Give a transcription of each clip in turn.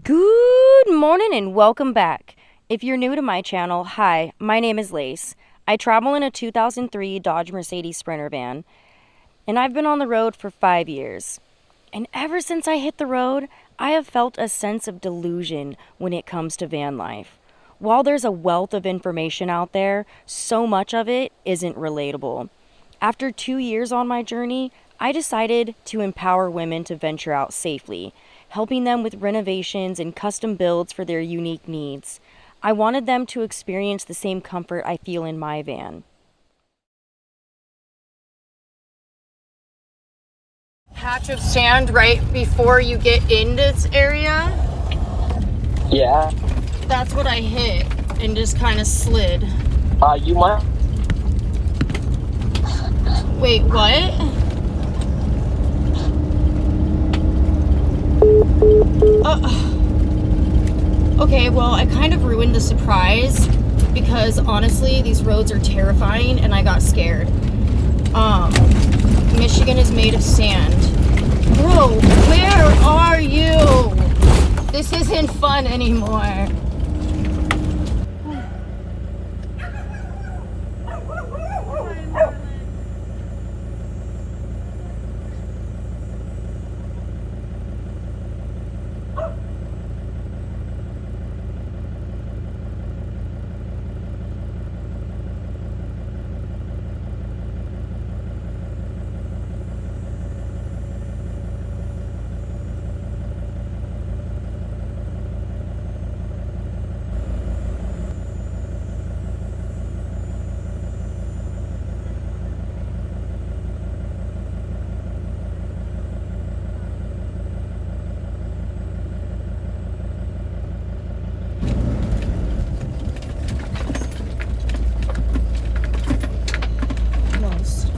Good morning and welcome back. If you're new to my channel, hi, my name is Lace. I travel in a 2003 Dodge Mercedes Sprinter van, and I've been on the road for 5 years. And ever since I hit the road, I have felt a sense of delusion when it comes to van life. While there's a wealth of information out there, so much of it isn't relatable. After 2 years on my journey, I decided to empower women to venture out safely, helping them with renovations and custom builds for their unique needs. I wanted them to experience the same comfort I feel in my van. Patch of sand right before you get in this area. Yeah. That's what I hit and just kind of slid. You might. Wait, what? Okay, well, I kind of ruined the surprise because honestly, these roads are terrifying and I got scared. Michigan is made of sand. Bro, where are you? This isn't fun anymore.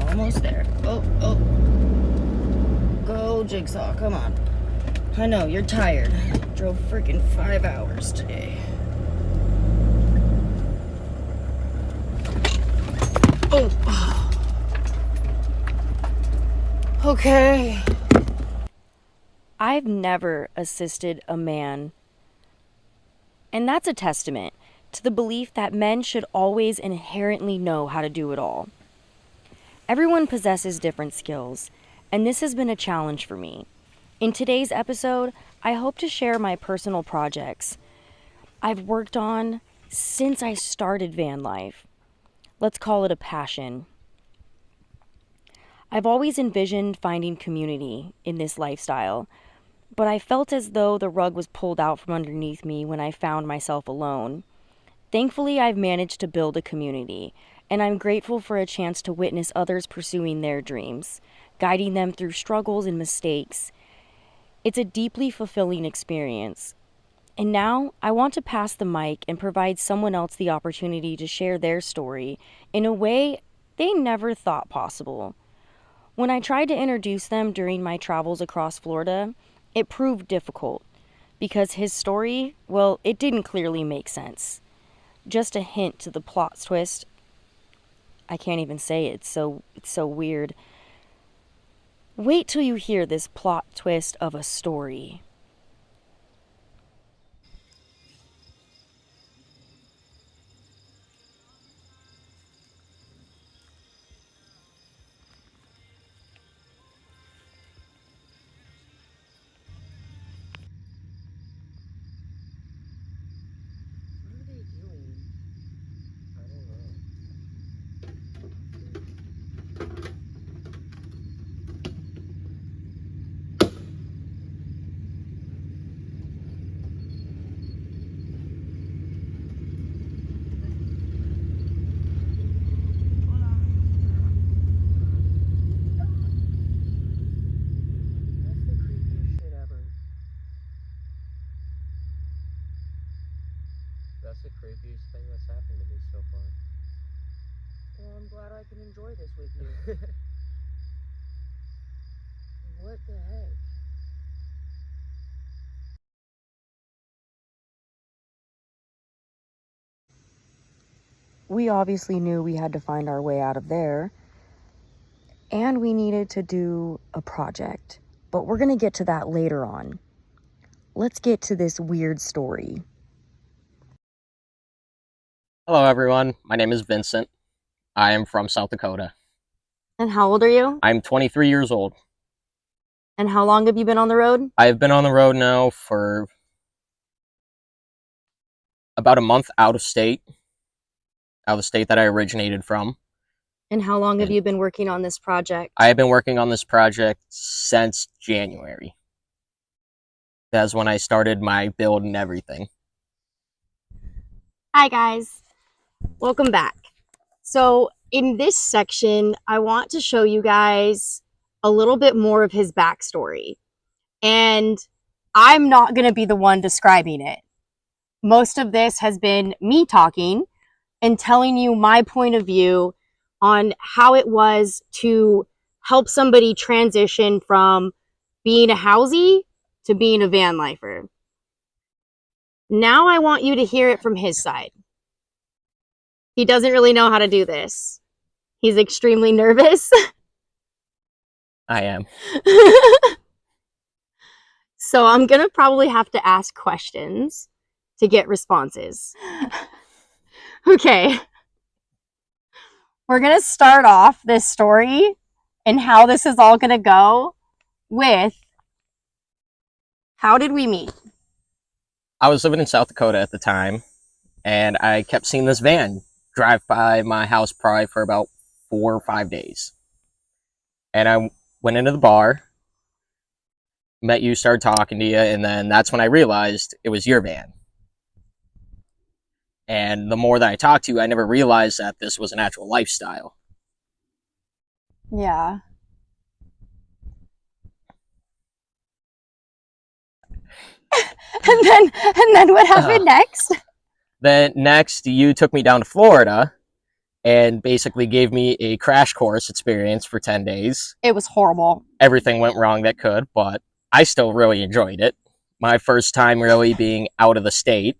Almost there. Oh. Go, Jigsaw, come on. I know, you're tired. Drove freaking 5 hours today. Oh. Okay. I've never assisted a man. And that's a testament to the belief that men should always inherently know how to do it all. Everyone possesses different skills, and this has been a challenge for me. In today's episode, I hope to share my personal projects I've worked on since I started van life. Let's call it a passion. I've always envisioned finding community in this lifestyle, but I felt as though the rug was pulled out from underneath me when I found myself alone. Thankfully, I've managed to build a community, and I'm grateful for a chance to witness others pursuing their dreams, guiding them through struggles and mistakes. It's a deeply fulfilling experience. And now, I want to pass the mic and provide someone else the opportunity to share their story in a way they never thought possible. When I tried to introduce them during my travels across Florida, it proved difficult because his story, well, it didn't clearly make sense. Just a hint to the plot twist. I can't even say it. It's so weird. Wait till you hear this plot twist of a story. What are they doing? I don't know. That's the creepiest shit ever. That's the creepiest thing that's happened to me so far. Well, I'm glad I can enjoy this with you. What the heck? We obviously knew we had to find our way out of there, and we needed to do a project, but we're going to get to that later on. let's get to this weird story. Hello, everyone. My name is Vincent. I am from South Dakota. And how old are you? I'm 23 years old. And how long have you been on the road? I've been on the road now for about a month out of the state that I originated from. And how long have you been working on this project? I have been working on this project since January. That's when I started my build and everything. Hi, guys. Welcome back. So in this section, I want to show you guys a little bit more of his backstory. And I'm not going to be the one describing it. Most of this has been me talking and telling you my point of view on how it was to help somebody transition from being a housie to being a van lifer. Now I want you to hear it from his side. He doesn't really know how to do this. He's extremely nervous. I am. So I'm going to probably have to ask questions to get responses. Okay. We're going to start off this story and how this is all going to go with how did we meet? I was living in South Dakota at the time, and I kept seeing this van drive by my house probably for about 4 or 5 days. And I went into the bar, met you, started talking to you, and then that's when I realized it was your van. And the more that I talked to you, I never realized that this was an actual lifestyle. Yeah. and then what happened next? Then next, you took me down to Florida and basically gave me a crash course experience for 10 days. It was horrible. Everything went wrong that could, but I still really enjoyed it. My first time really being out of the state.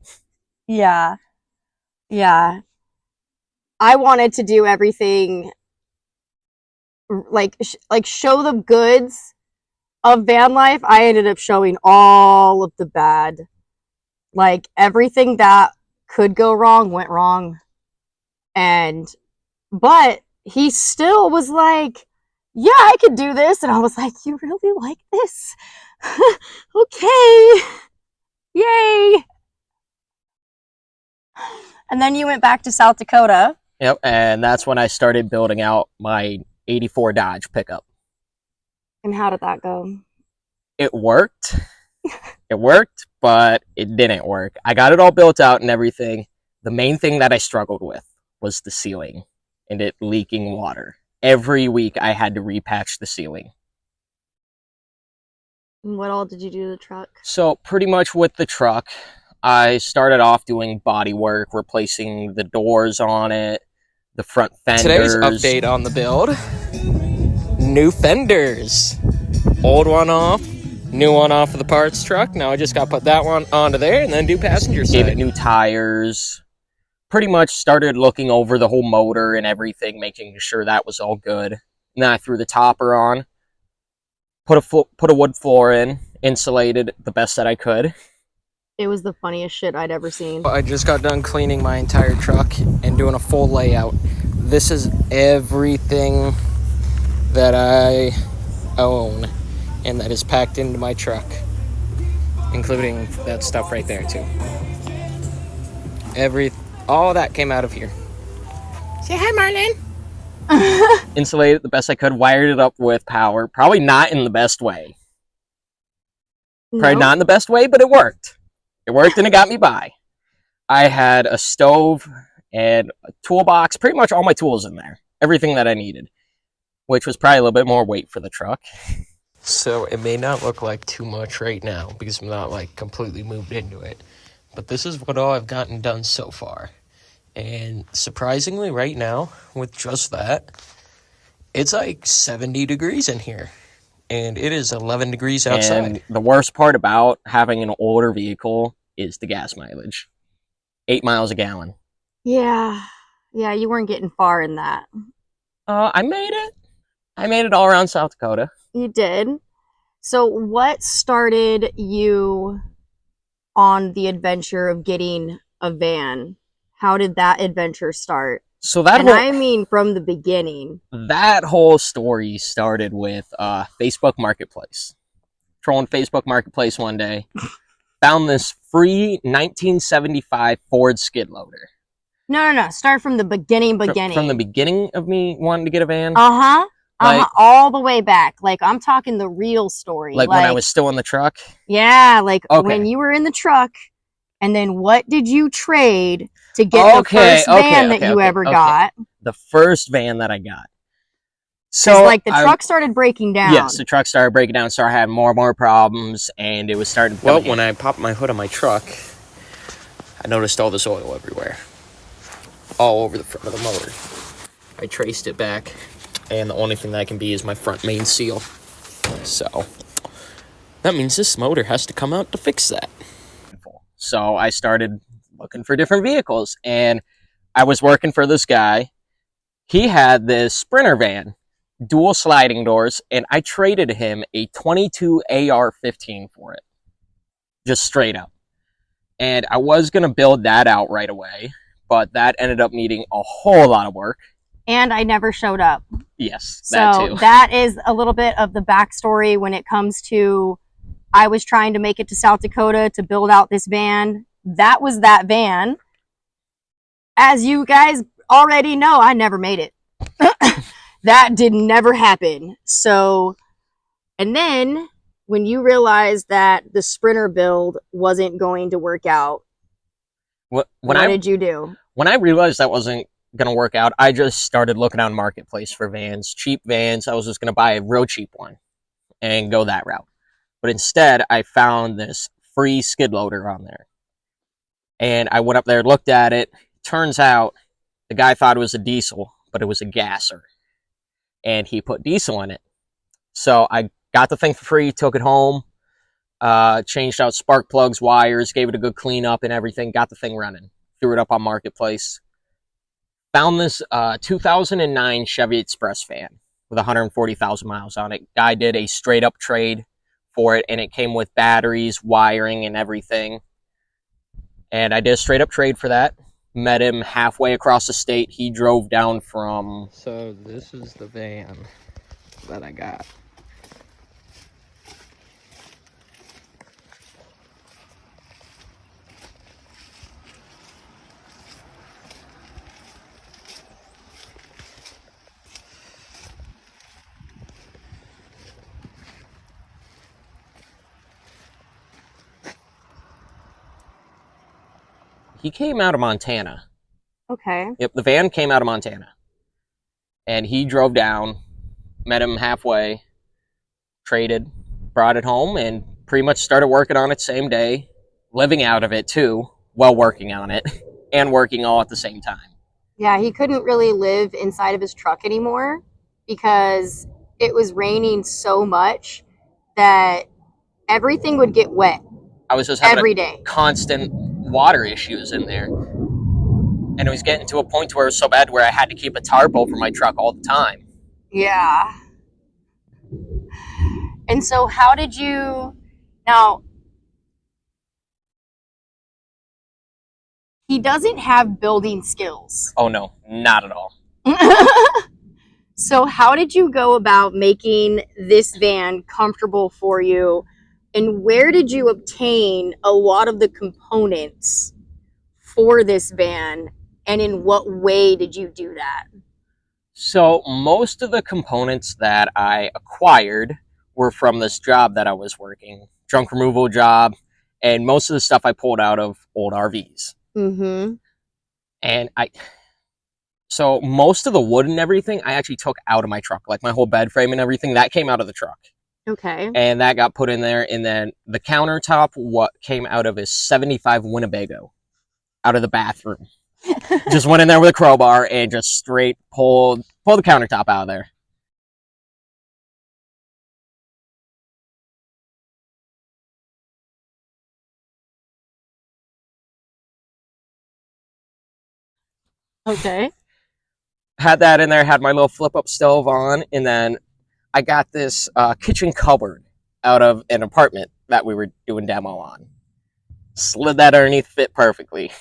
Yeah. Yeah. I wanted to do everything like show the goods of van life. I ended up showing all of the bad. Like everything that could go wrong went wrong. But he still was like, yeah, I could do this. And I was like, you really like this? Okay. Yay. And then you went back to South Dakota. Yep, and that's when I started building out my 84 Dodge pickup. And how did that go? It worked. It worked, but it didn't work. I got it all built out and everything. The main thing that I struggled with was the ceiling and it leaking water. Every week I had to repatch the ceiling. And what all did you do to the truck? So pretty much with the truck, I started off doing body work, replacing the doors on it, the front fenders. Today's update on the build. New fenders. Old one off, new one off of the parts truck. Now I just got to put that one onto there and then do passenger side. Gave it new tires. Pretty much started looking over the whole motor and everything, making sure that was all good. And then I threw the topper on, put a wood floor in, insulated the best that I could. It was the funniest shit I'd ever seen. I just got done cleaning my entire truck and doing a full layout. This is everything that I own and that is packed into my truck, including that stuff right there too. All that came out of here. Say hi, Marlene. Insulated the best I could, wired it up with power. Probably not in the best way. Probably not in the best way, but it worked. It worked and it got me by. I had a stove and a toolbox, pretty much all my tools in there. Everything that I needed, which was probably a little bit more weight for the truck. So it may not look like too much right now because I'm not like completely moved into it. But this is what all I've gotten done so far. And surprisingly right now, with just that, it's like 70 degrees in here. And it is 11 degrees outside. And the worst part about having an older vehicle is the gas mileage. 8 miles a gallon. Yeah. Yeah, you weren't getting far in that. I made it. I made it all around South Dakota. You did. So what started you on the adventure of getting a van? How did that adventure start? So that and I mean from the beginning. That whole story started with Facebook Marketplace. Trolling Facebook Marketplace one day, found this free 1975 Ford skid loader. No. Start from the beginning. From the beginning of me wanting to get a van? Like, all the way back. Like, I'm talking the real story. Like when I was still in the truck? Yeah, like when you were in the truck, and then what did you trade to get the first van that you ever got? The first van that I got. So, like, the truck started breaking down. Yes, the truck started breaking down, so I had more and more problems, and it was starting to... Well, when I popped my hood on my truck, I noticed all this oil everywhere. All over the front of the motor. I traced it back, and the only thing that can be is my front main seal. So, that means this motor has to come out to fix that. So I started looking for different vehicles, and I was working for this guy. He had this Sprinter van, dual sliding doors, and I traded him a 22 AR-15 for it. Just straight up. And I was going to build that out right away, but that ended up needing a whole lot of work. And I never showed up. Yes, that too. So that is a little bit of the backstory when it comes to, I was trying to make it to South Dakota to build out this van. That was that van. As you guys already know, I never made it. That did never happen. So, and then when you realized that the Sprinter build wasn't going to work out, what did you do? When I realized that wasn't going to work out, I just started looking on Marketplace for vans, cheap vans. I was just going to buy a real cheap one and go that route. But instead, I found this free skid loader on there. And I went up there, looked at it. Turns out the guy thought it was a diesel, but it was a gasser. And he put diesel in it. So I got the thing for free, took it home, changed out spark plugs, wires, gave it a good cleanup and everything, got the thing running. Threw it up on Marketplace. Found this 2009 Chevy Express van with 140,000 miles on it. Guy did a straight up trade for it, and it came with batteries, wiring, and everything. And I did a straight up trade for that. Met him halfway across the state. He drove down from... So this is the van that I got. He came out of Montana. Okay. Yep, the van came out of Montana. And he drove down, met him halfway, traded, brought it home, and pretty much started working on it same day, living out of it too, while working on it, and working all at the same time. Yeah, he couldn't really live inside of his truck anymore because it was raining so much that everything would get wet. I was just having every day. Constant water issues in there. And it was getting to a point where it was so bad where I had to keep a tarp over my truck all the time. Yeah. And so how did you... Now, he doesn't have building skills. Oh, no. Not at all. So how did you go about making this van comfortable for you? And where did you obtain a lot of the components for this van? And in what way did you do that? So most of the components that I acquired were from this job that I was working, junk removal job, and most of the stuff I pulled out of old RVs. Mm-hmm. And so most of the wood and everything I actually took out of my truck, like my whole bed frame and everything, that came out of the truck. Okay. And that got put in there, and then the countertop, what came out of is 75 Winnebago out of the bathroom. Just went in there with a crowbar and just straight pulled the countertop out of there. Okay. Had that in there, had my little flip-up stove on, and then I got this kitchen cupboard out of an apartment that we were doing demo on. Slid that underneath, fit perfectly.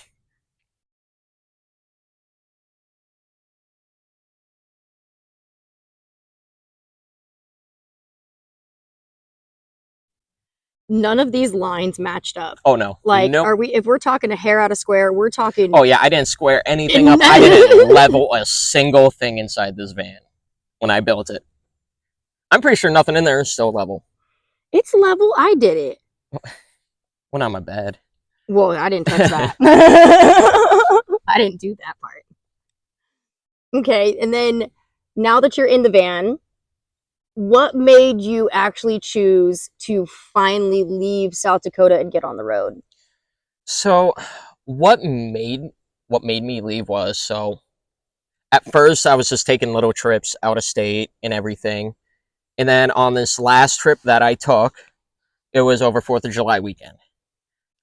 None of these lines matched up. Oh no. Like, nope. if we're talking a hair out of square, we're talking. Oh yeah, I didn't square anything up. I didn't level a single thing inside this van when I built it. I'm pretty sure nothing in there is still level. It's level. I did it. Well, not my bed. Well, I didn't touch that. I didn't do that part. Okay, and then now that you're in the van, what made you actually choose to finally leave South Dakota and get on the road? So, what made me leave was, so at first I was just taking little trips out of state and everything. And then on this last trip that I took, it was over 4th of July weekend.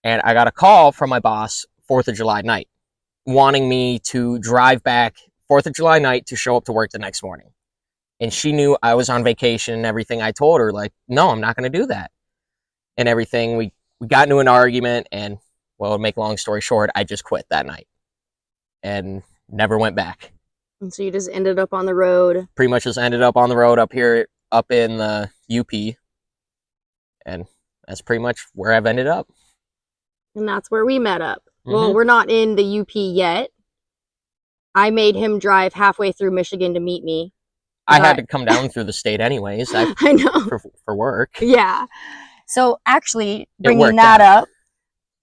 And I got a call from my boss 4th of July night, wanting me to drive back 4th of July night to show up to work the next morning. And she knew I was on vacation and everything. I told her, like, no, I'm not going to do that. And everything. We got into an argument, and, well, to make a long story short, I just quit that night and never went back. And so you just ended up on the road. Pretty much just ended up on the road up here, up in the UP. And that's pretty much where I've ended up. And that's where we met up. Well, we're not in the UP yet. I made him drive halfway through Michigan to meet me. I had to come down through the state anyways. I know. For work. Yeah. So actually, bringing that up,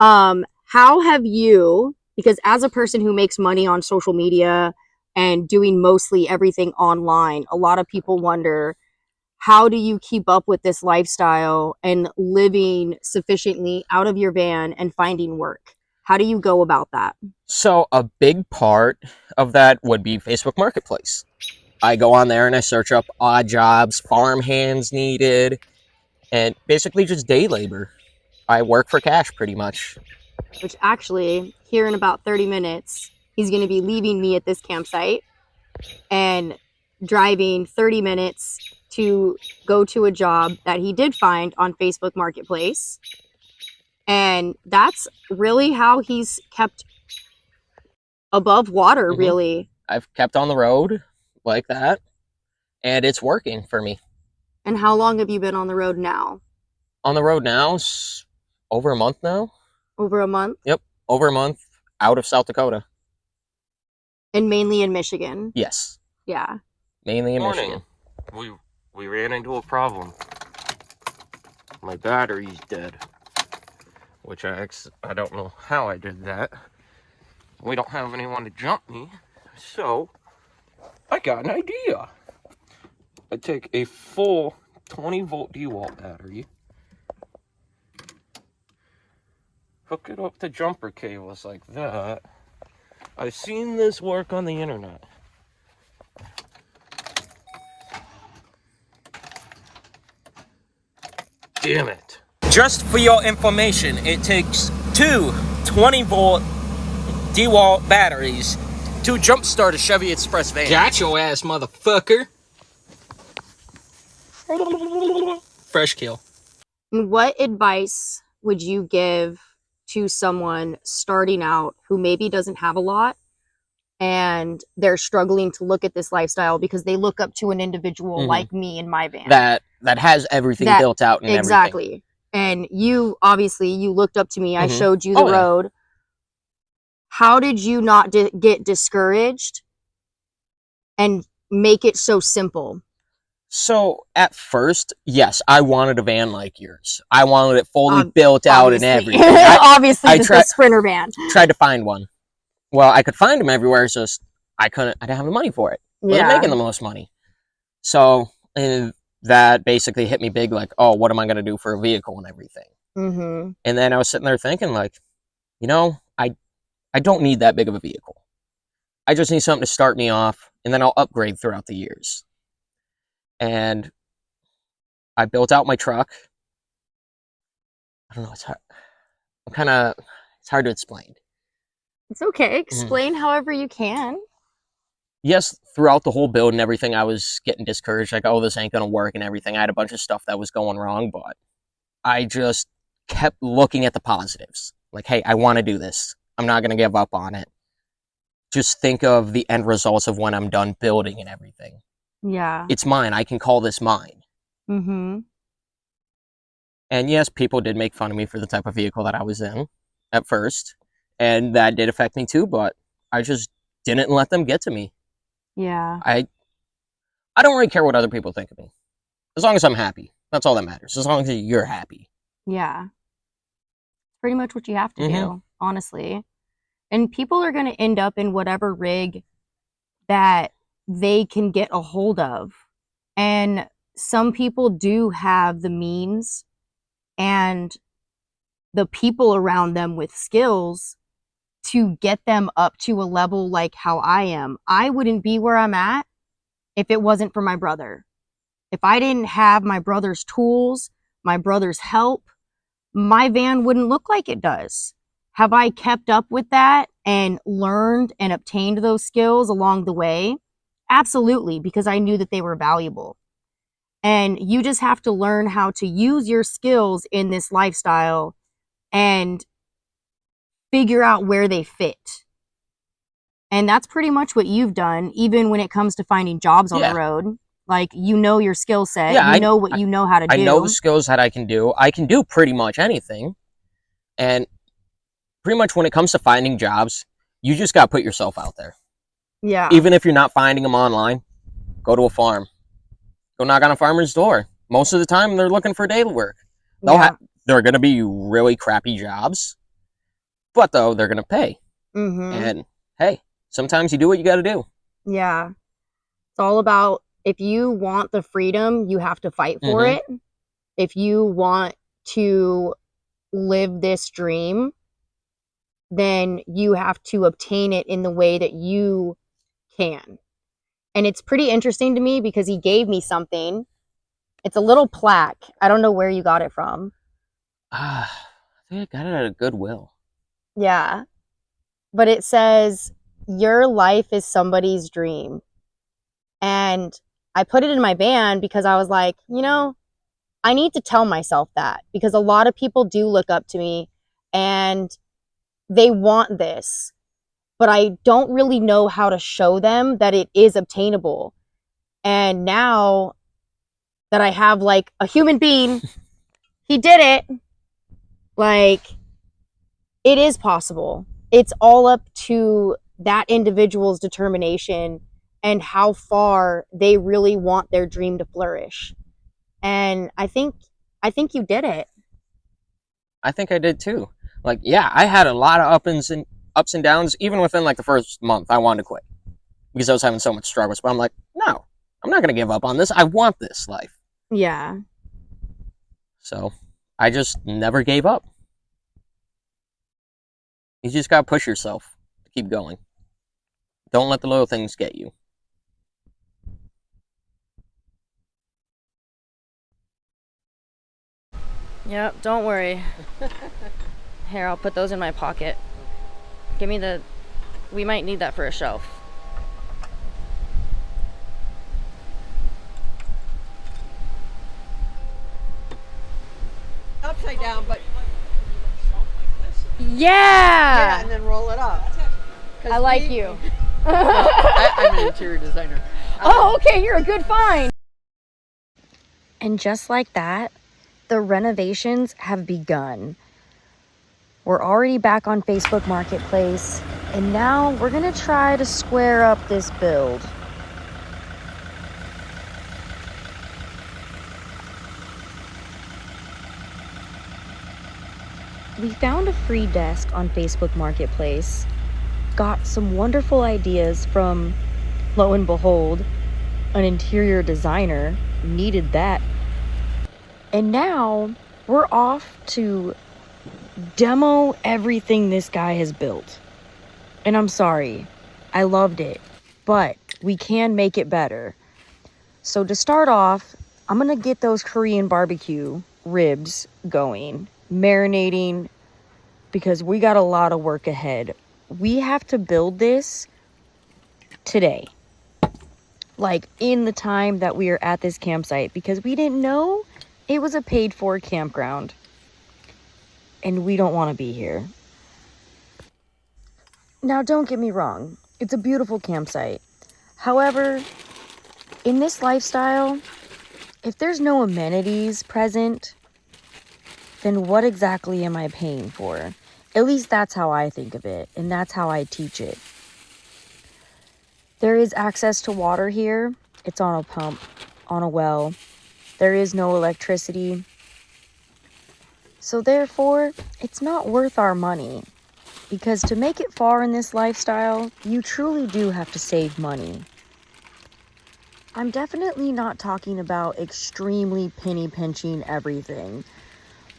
how have you, because as a person who makes money on social media and doing mostly everything online, a lot of people wonder, how do you keep up with this lifestyle and living sufficiently out of your van and finding work? How do you go about that? So a big part of that would be Facebook Marketplace. I go on there and I search up odd jobs, farm hands needed, and basically just day labor. I work for cash pretty much. Which actually, here in about 30 minutes, he's going to be leaving me at this campsite and driving 30 minutes to go to a job that he did find on Facebook Marketplace. And that's really how he's kept above water, really. I've kept on the road like that, and it's working for me. And how long have you been on the road now? On the road now, over a month now. Over a month? Yep, over a month out of South Dakota. And mainly in Michigan? Yes. Yeah. Mainly in Michigan. We ran into a problem. My battery's dead. Which I don't know how I did that. We don't have anyone to jump me. So, I got an idea. I take a full 20-volt DeWalt battery, hook it up to jumper cables like that. I've seen this work on the internet. Damn it. Just for your information, it takes two 20-volt DeWalt batteries to jumpstart a Chevy Express van. Got your ass, motherfucker. Fresh kill. What advice would you give to someone starting out who maybe doesn't have a lot and they're struggling to look at this lifestyle because they look up to an individual like me in my van that has everything built out and exactly everything. And you obviously you looked up to me. I showed you the road. How did you not get discouraged and make it so simple? So at first, yes, I wanted a van like yours. I wanted it fully built out and everything. Obviously, the Sprinter van. Tried to find one. Well, I could find them everywhere. It's just I didn't have the money for it. I wasn't making the most money. So and that basically hit me big. Like, oh, what am I going to do for a vehicle and everything? And then I was sitting there thinking, like, you know, I don't need that big of a vehicle. I just need something to start me off, and then I'll upgrade throughout the years. And I built out my truck. I don't know, it's hard. It's hard to explain. It's okay. Explain however you can. Yes, throughout the whole build and everything, I was getting discouraged, like, oh, this ain't gonna work and everything. I had a bunch of stuff that was going wrong, but I just kept looking at the positives. Like, hey, I want to do this. I'm not going to give up on it. Just think of the end results of when I'm done building and everything. Yeah. It's mine. I can call this mine. Mm-hmm. And yes, people did make fun of me for the type of vehicle that I was in at first. And that did affect me too, but I just didn't let them get to me. Yeah. I don't really care what other people think of me. As long as I'm happy. That's all that matters. As long as you're happy. Yeah. Pretty much what you have to Mhm. do, honestly. And people are going to end up in whatever rig that they can get a hold of. And some people do have the means and the people around them with skills to get them up to a level like how I am. I wouldn't be where I'm at if it wasn't for my brother. If I didn't have my brother's tools, my brother's help, my van wouldn't look like it does. Have I kept up with that and learned and obtained those skills along the way? Absolutely, because I knew that they were valuable. And you just have to learn how to use your skills in this lifestyle and figure out where they fit. And that's pretty much what you've done, even when it comes to finding jobs on the road. Like, you know your skill set. Yeah, you know what you know how to do. I know the skills that I can do. I can do pretty much anything. And pretty much when it comes to finding jobs, you just got to put yourself out there. Yeah. Even if you're not finding them online, go to a farm. Go knock on a farmer's door. Most of the time, they're looking for daily work. They're going to be really crappy jobs, but though they're going to pay. Mm-hmm. And hey, sometimes you do what you got to do. Yeah. It's all about, if you want the freedom, you have to fight for it. If you want to live this dream, then you have to obtain it in the way that you can. And it's pretty interesting to me because he gave me something. It's a little plaque. I don't know where you got it from. I think I got it at a Goodwill. Yeah. But it says, your life is somebody's dream. And I put it in my van because I was like, you know, I need to tell myself that, because a lot of people do look up to me and they want this, but I don't really know how to show them that it is obtainable. And now that I have like a human being, he did it. Like, it is possible. It's all up to that individual's determination and how far they really want their dream to flourish. And I think you did it. I think I did too. Like, yeah, I had a lot of ups and downs. Even within like the first month, I wanted to quit because I was having so much struggles. But I'm like, no, I'm not going to give up on this. I want this life. Yeah. So I just never gave up. You just got to push yourself to keep going. Don't let the little things get you. Yep, don't worry. Here, I'll put those in my pocket. Give me we might need that for a shelf. Upside down, but Yeah! and then roll it up. I like you. I'm an interior designer. Oh, okay, you're a good find. And just like that, the renovations have begun. We're already back on Facebook Marketplace, and now we're gonna try to square up this build. We found a free desk on Facebook Marketplace, got some wonderful ideas from, lo and behold, an interior designer needed that. And now we're off to demo everything this guy has built. And I'm sorry, I loved it, but we can make it better. So to start off, I'm gonna get those Korean barbecue ribs going, marinating, because we got a lot of work ahead. We have to build this today, like in the time that we are at this campsite, because we didn't know it was a paid for campground and we don't want to be here. Now, don't get me wrong, it's a beautiful campsite. However, in this lifestyle, if there's no amenities present, then what exactly am I paying for? At least that's how I think of it, and that's how I teach it. There is access to water here. It's on a pump, on a well. There is no electricity. So therefore, it's not worth our money. Because to make it far in this lifestyle, you truly do have to save money. I'm definitely not talking about extremely penny pinching everything,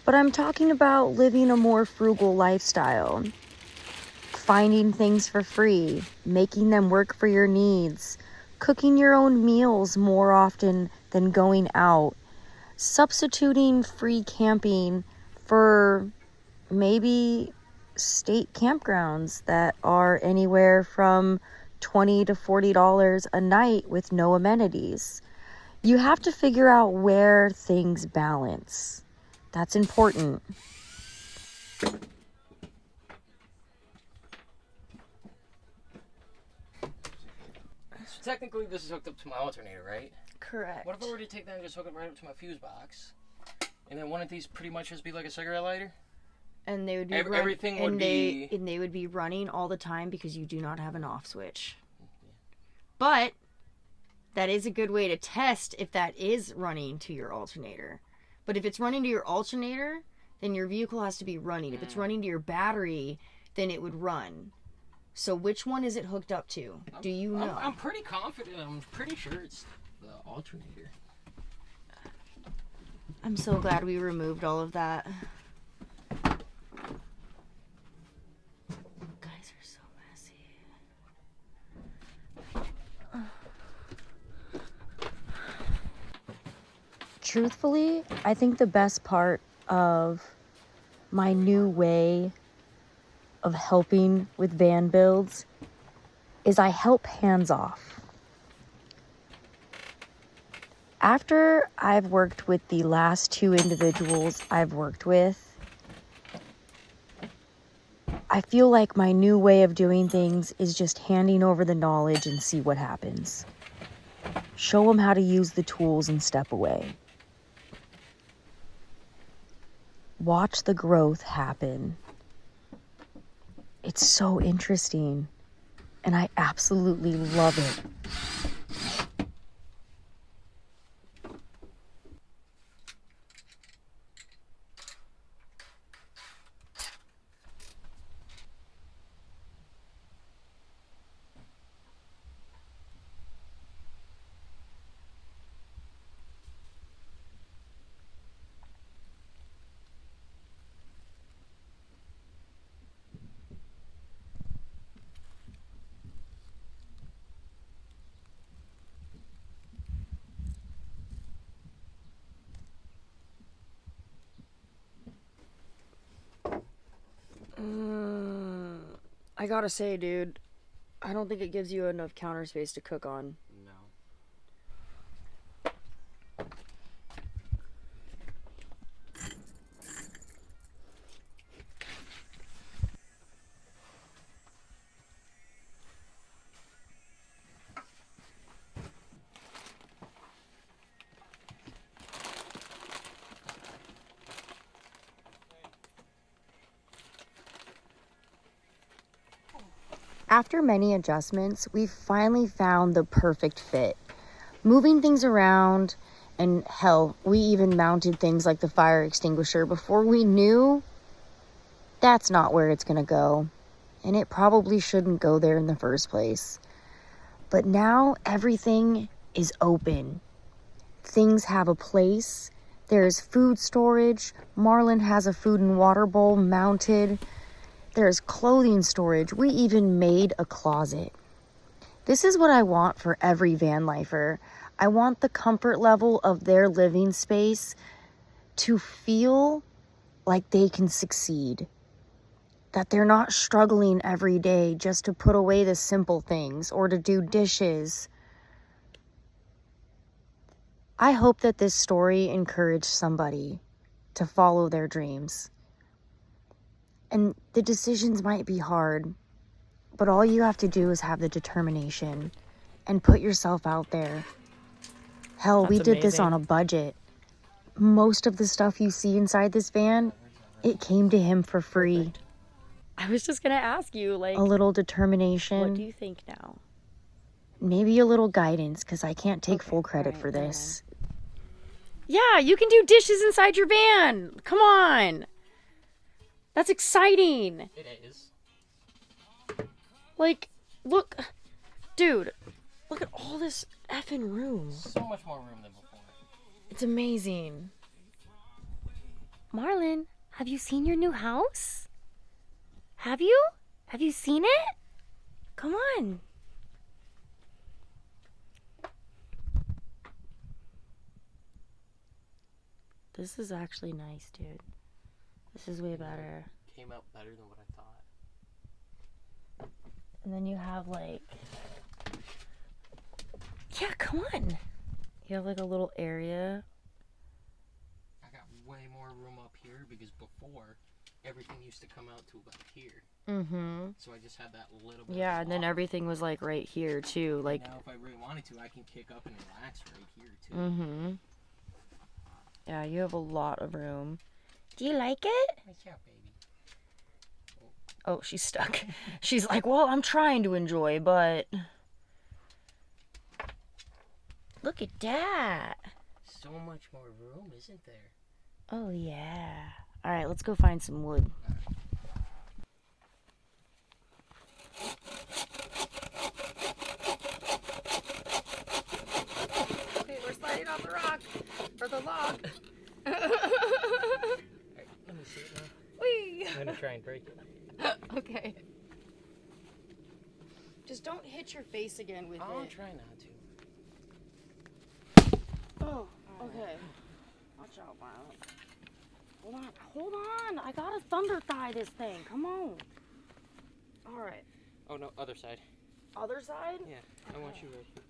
but I'm talking about living a more frugal lifestyle. Finding things for free, making them work for your needs, cooking your own meals more often than going out, substituting free camping for maybe state campgrounds that are anywhere from $20 to $40 a night with no amenities. You have to figure out where things balance. That's important. So technically this is hooked up to my alternator, right? Correct. What if I were to take that and just hook it right up to my fuse box? And then wouldn't these pretty much just be like a cigarette lighter? And they would be Everything would be... and they would be running all the time because you do not have an off switch. But that is a good way to test if that is running to your alternator. But if it's running to your alternator, then your vehicle has to be running. If it's running to your battery, then it would run. So which one is it hooked up to? Do you know? I'm pretty confident. I'm pretty sure it's the alternator. I'm so glad we removed all of that. Guys are so messy. Truthfully, I think the best part of my new way of helping with van builds is I help hands off. After I've worked with the last 2 individuals I've worked with, I feel like my new way of doing things is just handing over the knowledge and see what happens. Show them how to use the tools and step away. Watch the growth happen. It's so interesting, and I absolutely love it. I gotta say, dude, I don't think it gives you enough counter space to cook on. No. After many adjustments, we finally found the perfect fit. Moving things around, and hell, we even mounted things like the fire extinguisher before we knew that's not where it's gonna go. And it probably shouldn't go there in the first place. But now everything is open. Things have a place. There's food storage. Marlon has a food and water bowl mounted. There's clothing storage. We even made a closet. This is what I want for every van lifer. I want the comfort level of their living space to feel like they can succeed. That they're not struggling every day just to put away the simple things or to do dishes. I hope that this story encouraged somebody to follow their dreams. And the decisions might be hard, But all you have to do is have the determination and put yourself out there. Hell, we did this on a budget. Most of the stuff you see inside this van, it came to him for free. I was just gonna ask you, like, A little determination. what do you think now? Maybe a little guidance, because I can't take full credit for this. Yeah, you can do dishes inside your van. Come on. That's exciting. It is. Like, look, dude, look at all this effing room. So much more room than before. It's amazing. Marlon, have you seen your new house? Have you? Have you seen it? Come on. This is actually nice, dude. This is way better. Came out better than what I thought. And then you have like, yeah, come on. You have like a little area. I got way more room up here because before everything used to come out to about here. Mm-hmm. So I just had that little bit. Yeah, of and then spot. everything was like right here too. Like, Now if I really wanted to, I can kick up and relax right here too. mm-hmm. Yeah, you have a lot of room. Do you like it? What's up, baby? Oh, she's stuck. She's like, well, I'm trying to enjoy, but look at that. So much more room, isn't there? Oh, yeah. All right, let's go find some wood. Okay, we're sliding off the rock or the log. Alright, let me see it now. Whee! I'm gonna try and break it. Okay. Just don't hit your face again with I'll it. try not to. Oh, okay. Watch out, Marlon. Hold on. I gotta thunder thigh this thing. Come on. All right. Oh no, other side. Other side? Yeah, I want you right here.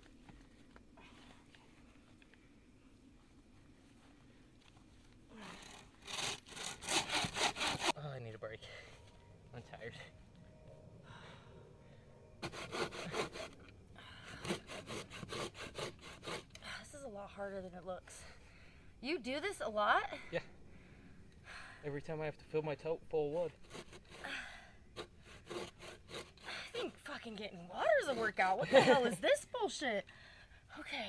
Oh, I need a break. I'm tired. This is a lot harder than it looks. You do this a lot? Yeah. Every time I have to fill my tote full of wood. I think fucking getting water is a workout. What the hell is this bullshit? Okay.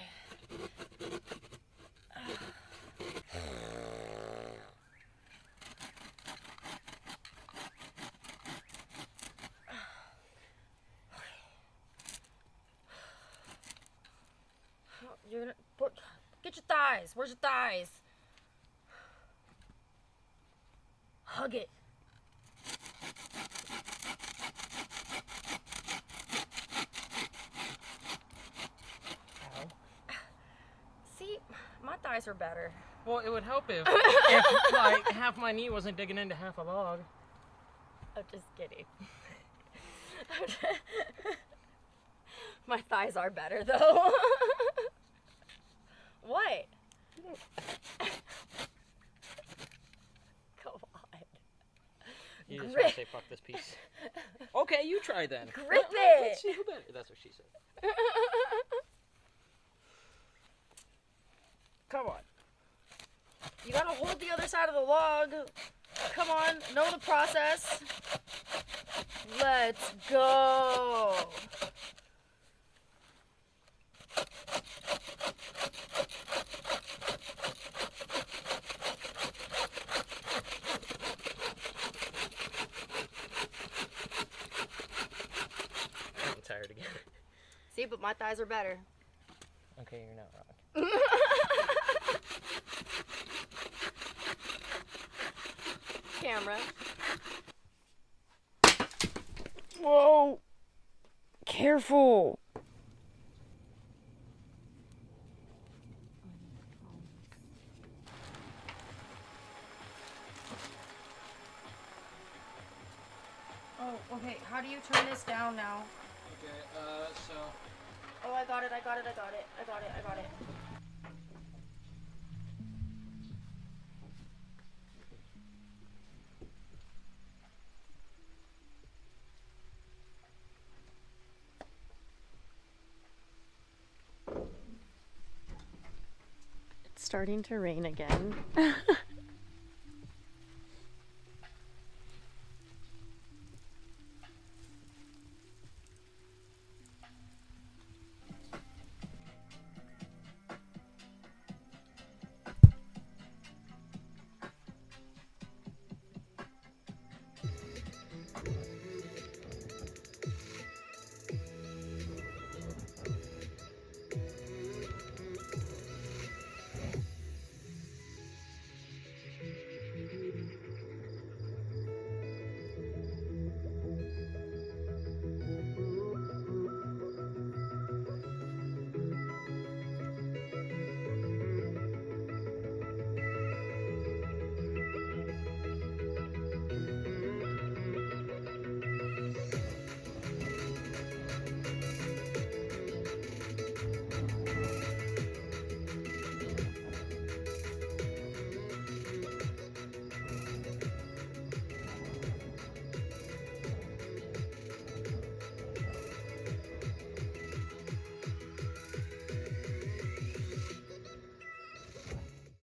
You're gonna put, get your thighs. Where's your thighs? Hug it. See, my thighs are better. Well, it would help if like half my knee wasn't digging into half a log. I'm just kidding. My thighs are better though. What? Come on. You just Grip. want to say fuck this piece. Okay, you try then. Grip Let's it. see who better. That's what she said. Come on. You gotta hold the other side of the log. Come on, know the process. Let's go. I'm tired again. See, but my thighs are better. Okay, you're not wrong. Camera. Whoa. Careful. Oh, okay. How do you turn this down now? Okay, so Oh, I got it. I got it. I got it. starting to rain again.